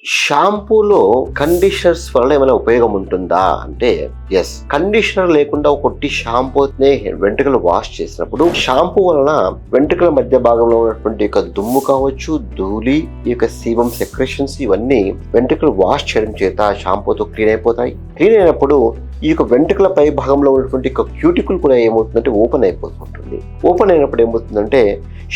షాంపూలో conditioners వల్ల ఏమైనా ఉపయోగం ఉంటుందా అంటే ఎస్. కండిషనర్ లేకుండా కొట్టి షాంపూనే వెంట్రుకలు వాష్ చేసినప్పుడు షాంపూ వలన వెంట్రుకల మధ్య భాగంలో ఉన్నటువంటి యొక్క దుమ్ము కావచ్చు, ధూళి, ఈ యొక్క సీబమ్ సెక్రెషన్స్ ఇవన్నీ వెంట్రుకలు వాష్ చేయడం చేత షాంపూతో క్లీన్ అయిపోతాయి. క్లీన్ అయినప్పుడు ఈ యొక్క వెంట్రుకల పై భాగంలో ఉన్నటువంటి క్యూటికుల్ కూడా ఏమవుతుందంటే ఓపెన్ అయిపోతుంటుంది. ఓపెన్ అయినప్పుడు ఏమవుతుందంటే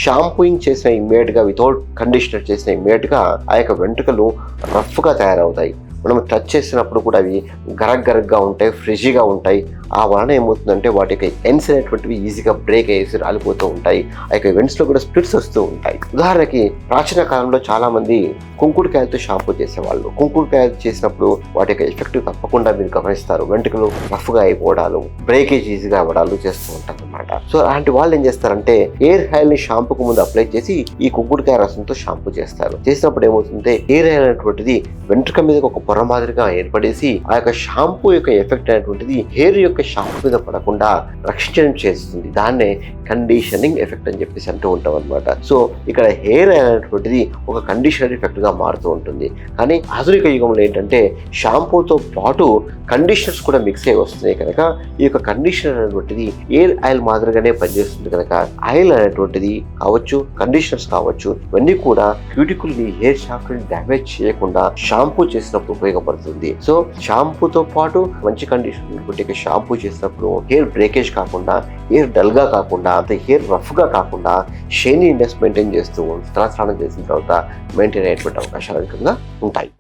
షాంపూయింగ్ చేసిన ఇమ్మీడియట్ గా వితౌట్ కండిషనర్ చేసిన ఇమ్మీడియట్ గా ఆ యొక్క వెంట్రుకలు రఫ్ గా తయారవుతాయి. మనం టచ్ చేసినప్పుడు కూడా అవి గరగ్గా ఉంటాయి, ఫ్రిజీగా ఉంటాయి. ఆ వలన ఏమవుతుందంటే వాటి యొక్క ఎండ్స్ అనేటువంటివి ఈజీగా బ్రేక్ అయ్యేసి రాలిపోతూ ఉంటాయి. ఆ యొక్క వెంట్స్ లో కూడా స్ప్లిట్స్ వస్తూ ఉంటాయి. ఉదాహరణకి ప్రాచీన కాలంలో చాలా మంది కుంకుడుకాయలతో షాంపూ చేసేవాళ్ళు. కుంకుడుకాయలు చేసినప్పుడు వాటి యొక్క ఎఫెక్ట్ తప్పకుండా మీరు గమనిస్తారు. వెంట్రుకలు రఫ్ గా అయిపోవడాలు, బ్రేకేజ్ ఈజీగా అవ్వడాలు చేస్తూ ఉంటారు అనమాట. సో అలాంటి వాళ్ళు ఏం చేస్తారంటే హెయిర్ ఆయిల్ ని షాంపూకు ముందు అప్లై చేసి ఈ కుంకుడుకాయ రసంతో షాంపూ చేస్తారు. చేసినప్పుడు ఏమవుతుందంటే హెయిర్ ఆయిల్ అనేటువంటిది వెంట్రుక మీద ఒక పొర మాదిరిగా ఏర్పడేసి ఆ యొక్క షాంపూ యొక్క ఎఫెక్ట్ అనేటువంటిది హెయిర్ యొక్క షాంపూ మీద పడకుండా రక్షించడం చేస్తుంది. దాన్నే కండిషనింగ్ ఎఫెక్ట్ అని చెప్పేసి అంటూ ఉంటాం అనమాట. సో ఇక్కడ హెయిర్ ఆయిల్ అనేటువంటిది ఒక కండిషనర్ ఎఫెక్ట్ గా మారుతూ ఉంటుంది. కానీ ఆధునిక యుగంలో ఏంటంటే షాంపూతో పాటు కండిషనర్స్ కూడా మిక్స్ అయి వస్తున్నాయి కనుక ఈ యొక్క కండిషనర్ అనేటువంటిది హెయిర్ ఆయిల్ మాదిరిగానే పనిచేస్తుంది కనుక ఆయిల్ అనేటువంటిది కావచ్చు, కండిషనర్స్ కావచ్చు, ఇవన్నీ కూడా క్యూటికుల్ ని, హెయిర్ షాఫ్ట్ ని డ్యామేజ్ చేయకుండా షాంపూ చేసినప్పుడు ఉపయోగపడుతుంది. సో షాంపూతో పాటు మంచి కండిషనర్ షాంపూ చేసినప్పుడు హెయిర్ బ్రేకేజ్ కాకుండా, హెయిర్ డల్ గా కాకుండా, అంత హెయిర్ రఫ్ గా కాకుండా షైనీ ఇండెక్స్ మెయింటైన్ చేస్తూ తలస్నానం చేసిన తర్వాత మెయింటైన్ అయ్యేటువంటి అవకాశాలు అధికంగా ఉంటాయి.